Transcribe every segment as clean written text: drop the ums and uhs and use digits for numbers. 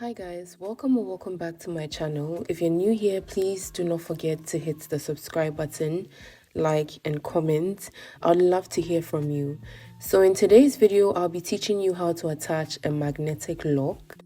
Hi guys, welcome or welcome back to my channel. If you're new here, please do not forget to hit the subscribe button, like and comment. I'd love to hear from you. So in today's video, I'll be teaching you how to attach a magnetic lock.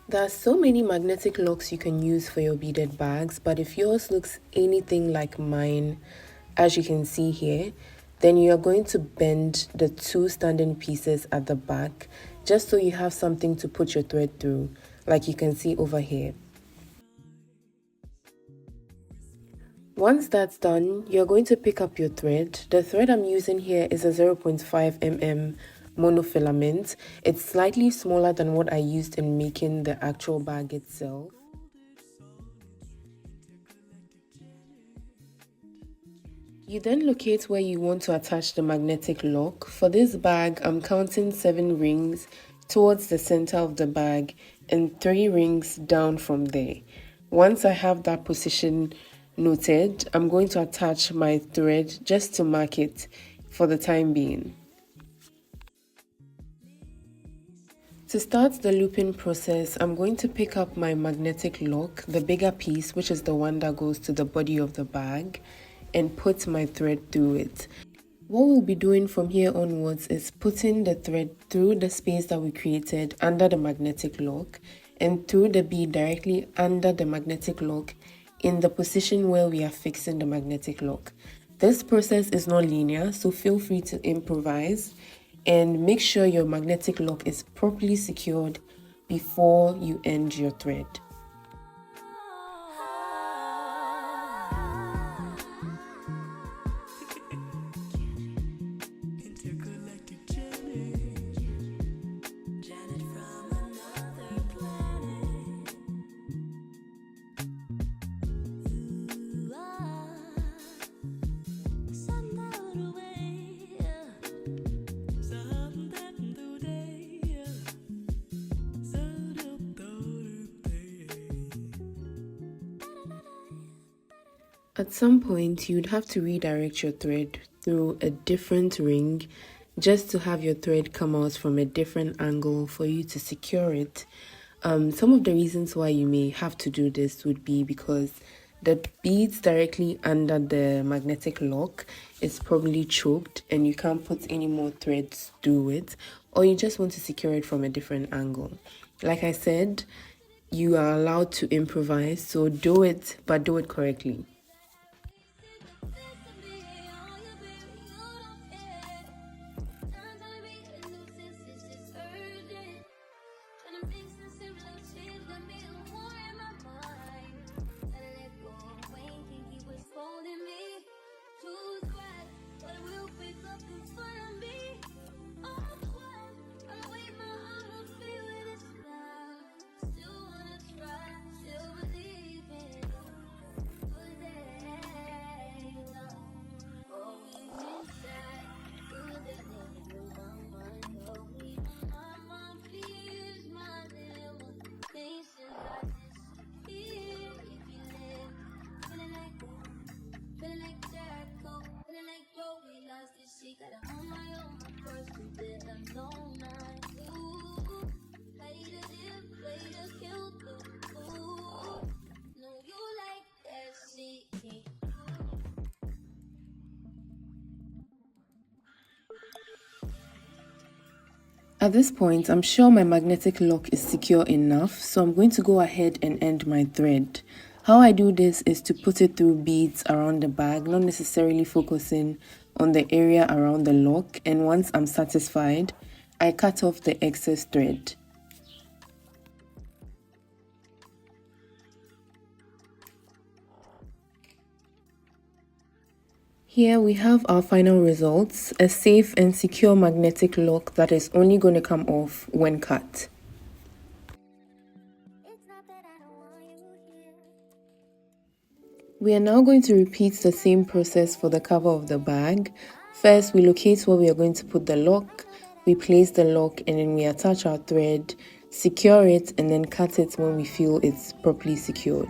There are so many magnetic locks you can use for your beaded bags, but if yours looks anything like mine, as you can see here, then you are going to bend the two standing pieces at the back just so you have something to put your thread through, like you can see over here. Once that's done, you're going to pick up your thread. The thread I'm using here is a 0.5 mm monofilament. It's slightly smaller than what I used in making the actual bag itself. You then locate where you want to attach the magnetic lock. For this bag, I'm counting 7 rings towards the center of the bag and 3 rings down from there. Once I have that position noted, I'm going to attach my thread just to mark it for the time being. To start the looping process, I'm going to pick up my magnetic lock, the bigger piece, which is the one that goes to the body of the bag, and put my thread through it. What we'll be doing from here onwards is putting the thread through the space that we created under the magnetic lock and through the bead directly under the magnetic lock in the position where we are fixing the magnetic lock. This process is not linear, so feel free to improvise and make sure your magnetic lock is properly secured before you end your thread. At some point, you'd have to redirect your thread through a different ring just to have your thread come out from a different angle for you to secure it. Some of the reasons why you may have to do this would be because the beads directly under the magnetic lock is probably choked and you can't put any more threads through it, or you just want to secure it from a different angle. Like I said, you are allowed to improvise, so do it, but do it correctly. At this point, I'm sure my magnetic lock is secure enough, so I'm going to go ahead and end my thread. How I do this is to put it through beads around the bag, not necessarily focusing on the area around the lock, and once I'm satisfied, I cut off the excess thread. Here we have our final results, a safe and secure magnetic lock that is only going to come off when cut. We are now going to repeat the same process for the cover of the bag. First, we locate where we are going to put the lock, we place the lock, and then we attach our thread, secure it, and then cut it when we feel it's properly secured.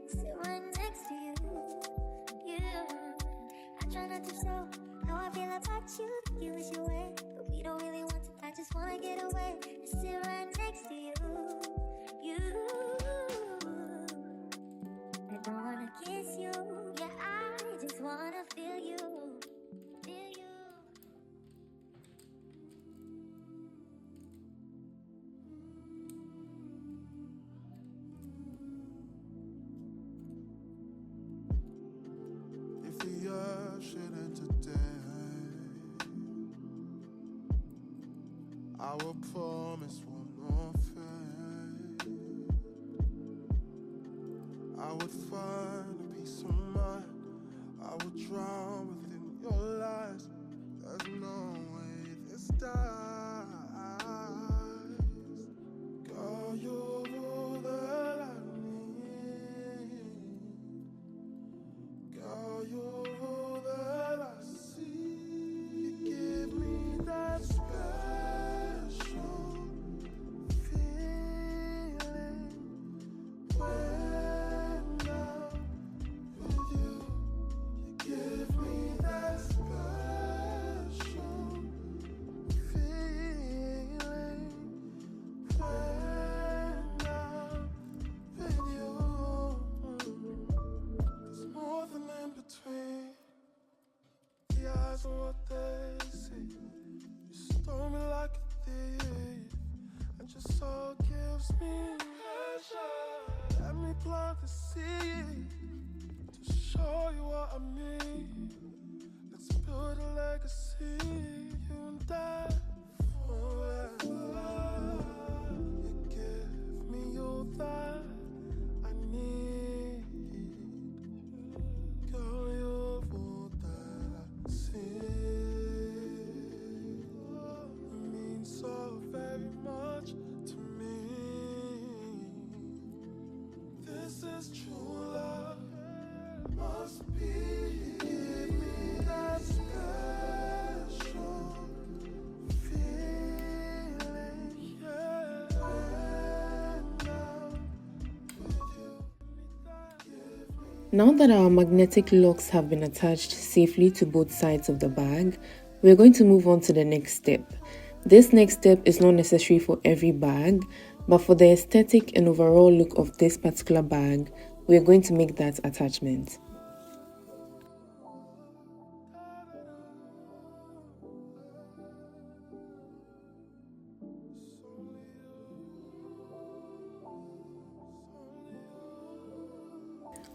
Still right next to you. I try not to show how I feel about you. You wish you were, but we don't really want to. I just wanna get away and sit right next to you. I don't wanna kiss you. Yeah, I just wanna feel you. Feel you. If the earth should end today, I will promise one more thing. I would find a peace of mind. I would drown within your lies. There's no way this dies. Girl, you're all that I need. Girl, you're all that I see. You give me that special feeling when I'm with you. You give me that special feeling when I'm with you. There's more than in between the eyes and what they see. You stole me like a thief, and your soul gives me pleasure. Let me plant the seed to show you what I mean. Let's build a legacy, you and I, forever. You give me all that I need. Girl, you're all that I see. It means so very much to me. This is true love, must be. Give me that special feeling, yeah. When I'm with you, give me. Now that our magnetic locks have been attached safely to both sides of the bag, we're going to move on to the next step. This next step is not necessary for every bag, but for the aesthetic and overall look of this particular bag, we're going to make that attachment.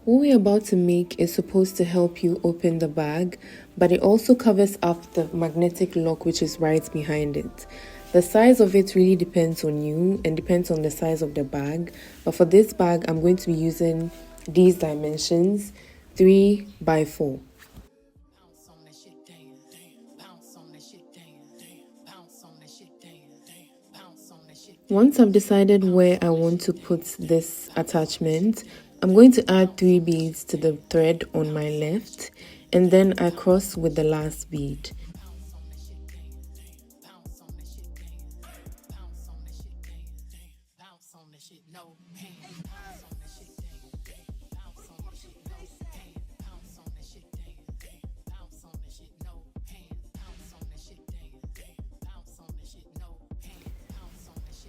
What we're about to make is supposed to help you open the bag, but it also covers up the magnetic lock which is right behind it. The size of it really depends on you and depends on the size of the bag, but for this bag I'm going to be using these dimensions, 3 by 4. Once I've decided where I want to put this attachment, I'm going to add 3 beads to the thread on my left, and then I cross with the last bead.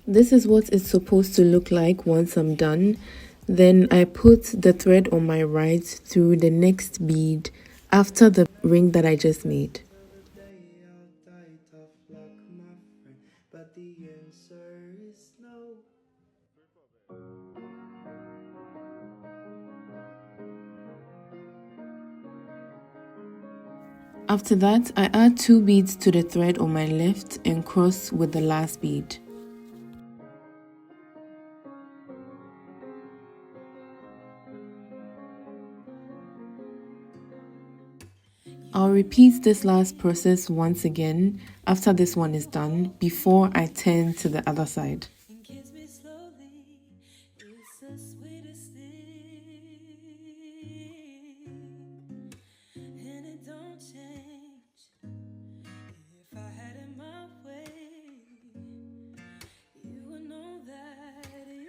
This is what it's supposed to look like once I'm done. Then I put the thread on my right through the next bead after the ring that I just made. After that, I add 2 beads to the thread on my left and cross with the last bead. I'll repeat this last process once again after this one is done before I turn to the other side.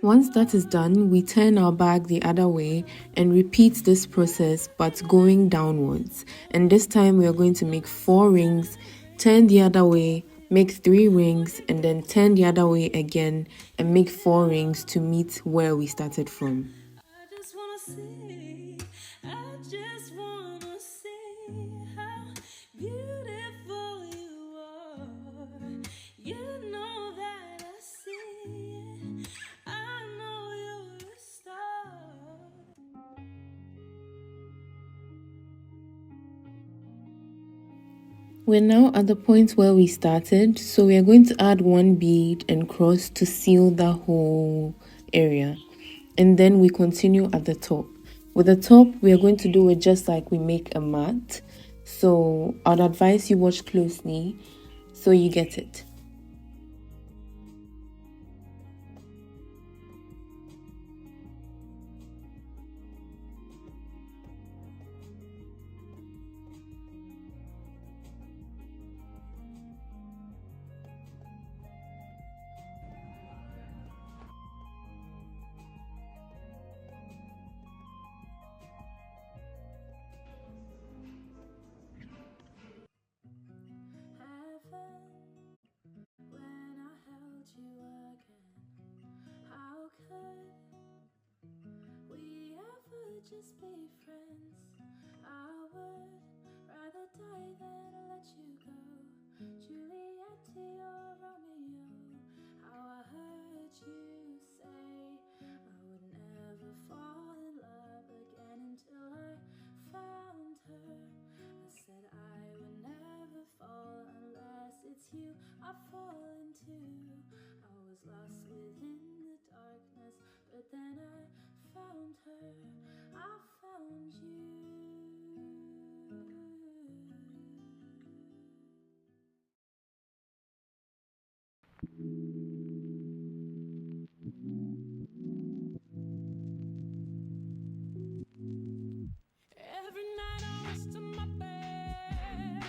Once that is done, we turn our bag the other way and repeat this process but going downwards. And this time we are going to make 4 rings, turn the other way, make 3 rings, and then turn the other way again and make 4 rings to meet where we started from. I just wanna see, I just wanna see how beautiful you are. You know that I see it. I know you're a star. We're now at the point where we started, so we are going to add 1 bead and cross to seal the whole area. And then we continue at the top. With the top, we are going to do it just like we make a mat. So I'd advise you watch closely so you get it. When I held you again, how could we ever just be friends? I would rather die than let you go. Juliet to your Romeo, how I heard you say I would never fall in love again until I found her. I said I would never fall unless it's you I fall into. I was lost within the darkness, but then I found her. I found you. Every night I rush to my bed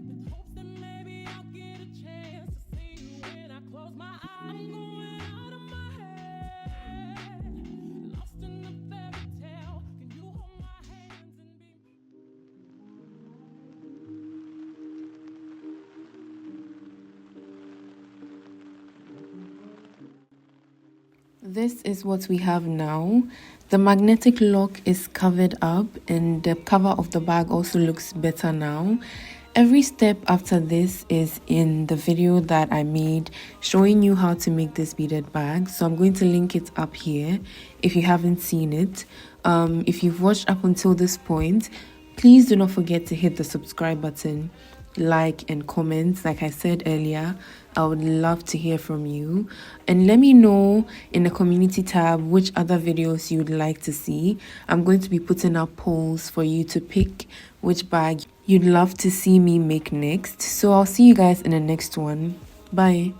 with hopes that maybe I'll get a chance to see you when I close my eyes. I'm going out of my head, lost in a fairy tale. Can you hold my hands and be This is what we have now. The magnetic lock is covered up and the cover of the bag also looks better now. Every step after this is in the video that I made showing you how to make this beaded bag. So I'm going to link it up here if you haven't seen it. If you've watched up until this point, please do not forget to hit the subscribe button, like and comment. Like I said earlier, I would love to hear from you, and let me know in the community tab which other videos you'd like to see. I'm going to be putting up polls for you to pick which bag you'd love to see me make next. So I'll see you guys in the next one. Bye.